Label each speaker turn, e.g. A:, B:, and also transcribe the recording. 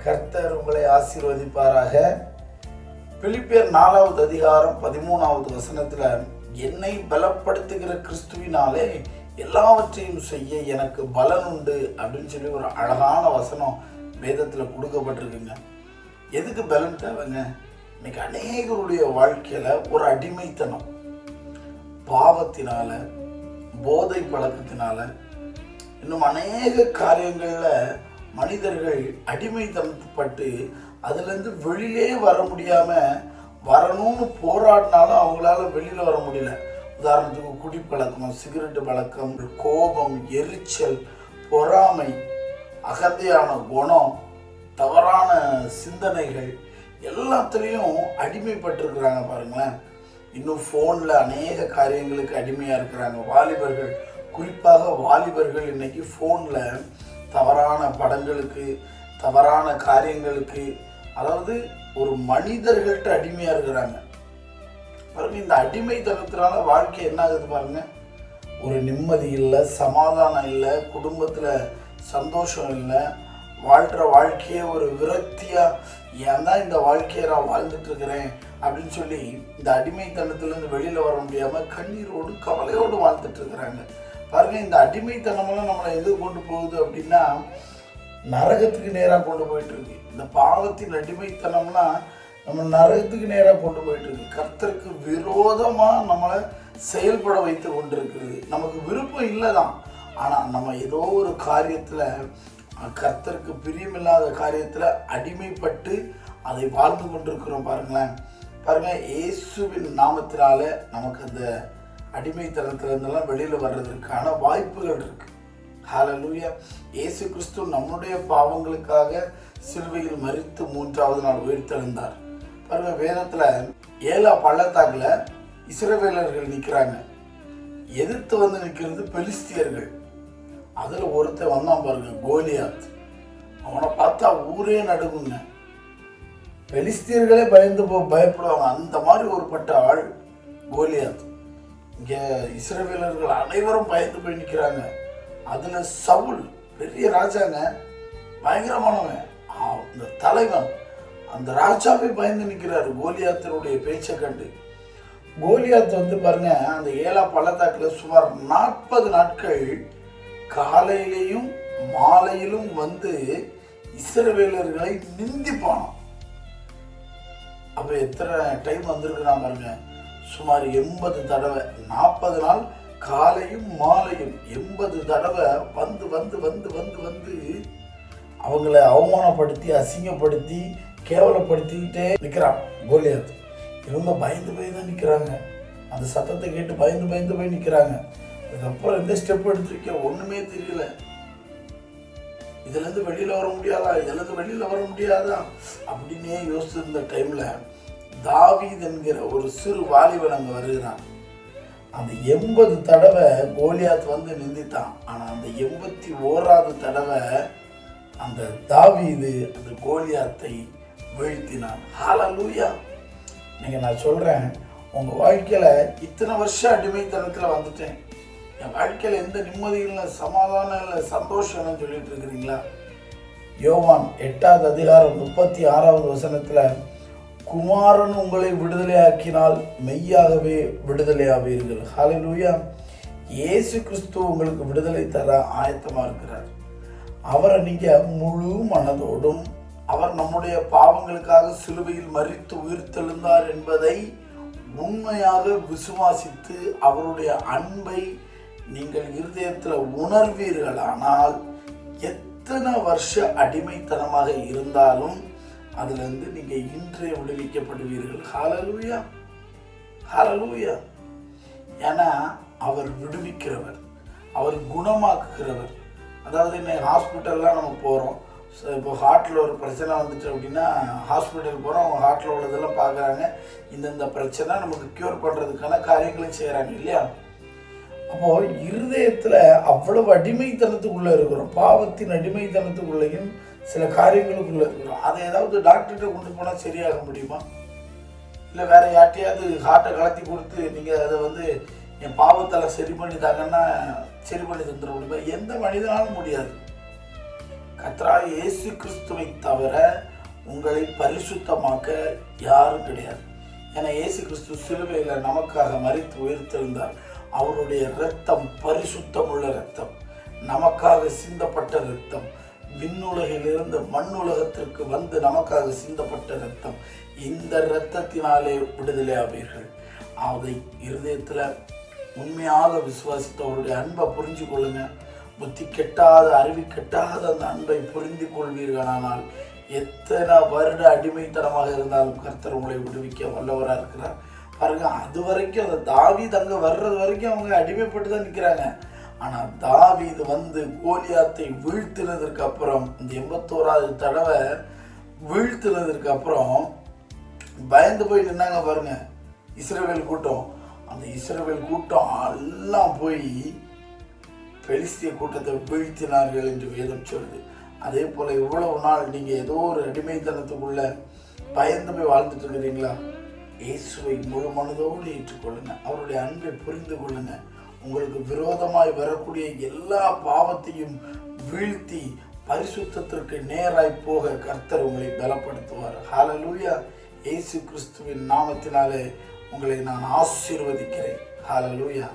A: கர்த்தர் உங்களை ஆசீர்வதிப்பாராக. பிலிப்பியர் 4வது அதிகாரம் 13வது வசனத்துல, என்னை பலப்படுத்துகிற கிறிஸ்துவினாலே எல்லாவற்றையும் செய்ய எனக்கு பலன் உண்டு அப்படின்னு சொல்லி ஒரு அழகான வசனம் வேதத்துல கொடுக்கப்பட்டிருக்குங்க. எதுக்கு பலன் தேவைங்க? இன்னைக்கு அநேகருடைய வாழ்க்கையில ஒரு அடிமைத்தனம், பாவத்தினால, போதை பழக்கத்தினால, இன்னும் அநேக காரியங்கள்ல மனிதர்கள் அடிமைத்தனப்பட்டு அதுலேருந்து வெளியிலே வர முடியாம வரணும்னு போராடினாலும் அவங்களால வெளியில வர முடியல. உதாரணத்துக்கு குடிப்பழக்கம், சிகரெட்டு பழக்கம், கோபம், எரிச்சல், பொறாமை, அகந்தையான குணம், தவறான சிந்தனைகள் எல்லாத்துலேயும் அடிமைப்பட்டிருக்கிறாங்க பாருங்களேன். இன்னும் ஃபோனில் அநேக காரியங்களுக்கு அடிமையாக இருக்கிறாங்க வாலிபர்கள். குறிப்பாக வாலிபர்கள் இன்னைக்கு ஃபோனில் தவறான படங்களுக்கு, தவறான காரியங்களுக்கு, அதாவது ஒரு மனிதர்கள்ட்ட அடிமையாக இருக்கிறாங்க பாருங்க. இந்த அடிமைத்தனத்தினால வாழ்க்கை என்ன ஆகுது பாருங்க. ஒரு நிம்மதி இல்லை, சமாதானம் இல்லை, குடும்பத்தில் சந்தோஷம் இல்லை, வாழ்கிற வாழ்க்கையே ஒரு விரக்தியாக, ஏன் தான் இந்த வாழ்க்கையை நான் வாழ்ந்துட்டு இருக்கிறேன் அப்படின்னு சொல்லி இந்த அடிமைத்தனத்திலேருந்து வெளியில் வர முடியாமல் கண்ணீரோடு கவலையோடு வாழ்ந்துட்டு இருக்கிறாங்க பாருங்க. இந்த அடிமைத்தனமெல்லாம் நம்மளை எது கொண்டு போகுது அப்படின்னா நரகத்துக்கு நேராக கொண்டு போயிட்டு இருக்கு. இந்த பாவத்தின் அடிமைத்தனம்லாம் நம்ம நரகத்துக்கு நேராக கொண்டு போயிட்டு இருக்கு. கர்த்தருக்கு விரோதமாக நம்மளை செயல்பட வைத்து கொண்டு இருக்குது. நமக்கு விருப்பம் இல்லை தான், ஆனால் நம்ம ஏதோ ஒரு காரியத்தில், கர்த்தருக்கு பிரியமில்லாத காரியத்தில் அடிமைப்பட்டு அதை வாழ்ந்து கொண்டிருக்கிறோம் பாருங்களேன். பாருங்க, இயேசுவின் நாமத்தினால நமக்கு அந்த அடிமைத்தனத்திலிருந்தெல்லாம் வெளியில் வர்றதற்கான வாய்ப்புகள் இருக்கு. ஹல்லேலூயா. இயேசு கிறிஸ்து நம்முடைய பாவங்களுக்காக சிலுவையில் மரித்து 3வது நாள் உயிர்த்தெழுந்தார். பாருங்க, வேதத்துல ஏலா பள்ளத்தாக்குல இஸ்ரவேலர்கள் நிற்கிறாங்க. எதிர்த்து வந்து நிற்கிறது பெலிஸ்தியர்கள். அதுல ஒருத்தர் வந்தான் பாருங்க, கோலியாத். அவனை பார்த்தா ஊரே நடுங்குங்க. பெலிஸ்தியர்களே பயப்படுவாங்க. அந்த மாதிரி ஒருபட்ட ஆள் கோலியாத். இங்க இஸ்ரவேலர்கள் அனைவரும் பயந்து போய் நிற்கிறாங்க. அதுல சவுல் பெரிய ராஜாங்க, பயங்கரமானவன், இந்த தலைவன், அந்த ராஜாவே பயந்து நிற்கிறாரு கோலியாத்தினுடைய பேச்சை கண்டு. கோலியாத் வந்து பாருங்க, அந்த ஏலா பள்ளத்தாக்குல சுமார் 40 நாட்கள் காலையிலையும் மாலையிலும் வந்து இஸ்ரவேலர்களை நிந்திப்பானாம். அப்ப எத்தனை டைம் வந்திருக்கிறான் பாருங்க, சுமார் 80 தடவை. 40 நாள் காலையும் மாலையும் 80 தடவை வந்து வந்து வந்து வந்து வந்து அவங்கள அவமானப்படுத்தி, அசிங்கப்படுத்தி, கேவலப்படுத்திக்கிட்டே நிற்கிறான் கோலியாத். இவங்க பயந்து போய் தான் நிற்கிறாங்க. அந்த சத்தத்தை கேட்டு பயந்து பயந்து போய் நிற்கிறாங்க. அதுக்கப்புறம் எந்த ஸ்டெப் எடுத்துருக்க ஒன்றுமே தெரியல. இதுலேருந்து வெளியில் வர முடியாதா, இதுலேருந்து வெளியில் வர முடியாதா அப்படின்னே யோசிச்சிருந்த டைமில் தாவீது என்கிற ஒரு சிறு வாலிபன் அங்கே வருகிறான். அந்த 80 தடவை கோலியாத் வந்து நிந்தித்தான். ஆனால் அந்த 81வது தடவை அந்த தாவீது அந்த கோலியாத்தை வீழ்த்தினான். ஹல்லேலூயா. நீங்கள் நான் சொல்கிறேன், உங்கள் வாழ்க்கையில் இத்தனை வருஷம் அடிமைத்தனத்தில் வந்துட்டேன், என் வாழ்க்கையில் எந்த நிம்மதியும் இல்லை, சமாதானம் இல்லை, சந்தோஷம் இல்லைன்னு சொல்லிட்டு இருக்கிறீங்களா? யோவான் 8வது அதிகாரம் 36வது வசனத்தில், குமாரன் உங்களை விடுதலையாக்கினால் மெய்யாகவே விடுதலையாவீர்கள். ஹல்லேலூயா. இயேசு கிறிஸ்து உங்களுக்கு விடுதலை தர ஆயத்தமாக இருக்கிறார். அவரை நீங்கள் முழு மனதோடும், அவர் நம்முடைய பாவங்களுக்காக சிலுவையில் மரித்து உயிர்த்தெழுந்தார் என்பதை உண்மையாக விசுவாசித்து அவருடைய அன்பை நீங்கள் இருதயத்தில் உணர்வீர்களானால் எத்தனை வருஷ அடிமைத்தனமாக இருந்தாலும் அதிலிருந்து நீங்கள் இன்றே விடுவிக்கப்படுவீர்கள். ஹல்லேலூயா, ஹல்லேலூயா. ஏன்னா அவர் விடுவிக்கிறவர், அவர் குணமாக்குகிறவர். அதாவது இன்னைக்கு ஹாஸ்பிட்டல்லாம் நம்ம போகிறோம். ஸோ இப்போ ஹார்ட்டில் ஒரு பிரச்சனை வந்துட்டு அப்படின்னா ஹாஸ்பிட்டல் போகிறோம். அவங்க ஹார்ட்டில் உள்ளதெல்லாம் பார்க்குறாங்க. இந்தந்த பிரச்சனை நமக்கு க்யூர் பண்ணுறதுக்கான காரியங்களும் செய்கிறாங்க இல்லையா? அப்போது இருதயத்தில் அவ்வளவு அடிமைத்தனத்துக்குள்ளே இருக்கிறோம். பாவத்தின் அடிமைத்தனத்துக்குள்ளேயும் சில காரியங்களுக்குள்ளே இருக்கிறோம். அதை ஏதாவது டாக்டர்கிட்ட கொண்டு போனால் சரியாக முடியுமா? இல்லை வேறு யார்ட்டையாவது ஹார்ட்டை கலத்தி கொடுத்து நீங்கள் அதை வந்து என் பாவத்தில் சரி பண்ணி தாங்கன்னா சரி பண்ணி தந்துட முடியுமா? எந்த மனிதனாலும் முடியாது. கர்த்தராகிய இயேசு கிறிஸ்துவை தவிர உங்களை பரிசுத்தமாக்க யாரும் கிடையாது. ஏன்னா இயேசு கிறிஸ்து சிலுவையில் நமக்காக மரித்து உயிர்த்தெழுந்தார். அவருடைய இரத்தம் பரிசுத்தமுள்ள இரத்தம், நமக்காக சிந்தப்பட்ட இரத்தம், விண்ணுலகிலிருந்து மண்ணுலகத்திற்கு வந்து நமக்காக சிந்தப்பட்ட இரத்தம். இந்த இரத்தத்தினாலே விடுதலை ஆவீர்கள். அதை இருதயத்தில் உண்மையாக விசுவாசித்து அவருடைய அன்பை புரிஞ்சு கொள்ளுங்க. புத்தி கெட்டாத, அறிவு கெட்டாத அந்த அன்பை புரிந்து கொள்வீர்களானால் எத்தனை வருட அடிமைத்தனமாக இருந்தாலும் கர்த்தர் உங்களை விடுவிக்க வல்லவராக இருக்கிறார். பாருங்க, அது வரைக்கும் அந்த தாவீது அங்கே வர்றது வரைக்கும் அவங்க அடிமைப்பட்டு தான் நிற்கிறாங்க. ஆனால் தாவீது வந்து கோலியாத்தை வீழ்த்தினதற்கு அப்புறம், இந்த 81வது தடவை வீழ்த்தினதற்கு அப்புறம் பயந்து போய் நின்னாங்க பாருங்க இஸ்ரவேல் கூட்டம். அந்த இஸ்ரவேல் கூட்டம் எல்லாம் போய் பெலிஸ்திய கூட்டத்தை வீழ்த்தினார்கள் என்று வேதம் சொல்லுது. அதே போல இவ்வளவு நாள் நீங்க ஏதோ ஒரு அடிமைத்தனத்துக்குள்ள பயந்து போய் வாழ்ந்துட்டு இருக்கிறீங்களா? இயேசுவை முழு மனதோடு ஏற்றுக்கொள்ளுங்க. அவருடைய அன்பை புரிந்து கொள்ளுங்க. உங்களுக்கு விரோதமாய் வரக்கூடிய எல்லா பாவத்தையும் வீழ்த்தி பரிசுத்தத்திற்கு நேராய் போக கர்த்தர் உங்களை பலப்படுத்துவார். ஹல்லேலூயா. இயேசு கிறிஸ்துவின் நாமத்தினாலே உங்களை நான் ஆசீர்வதிக்கிறேன். ஹல்லேலூயா.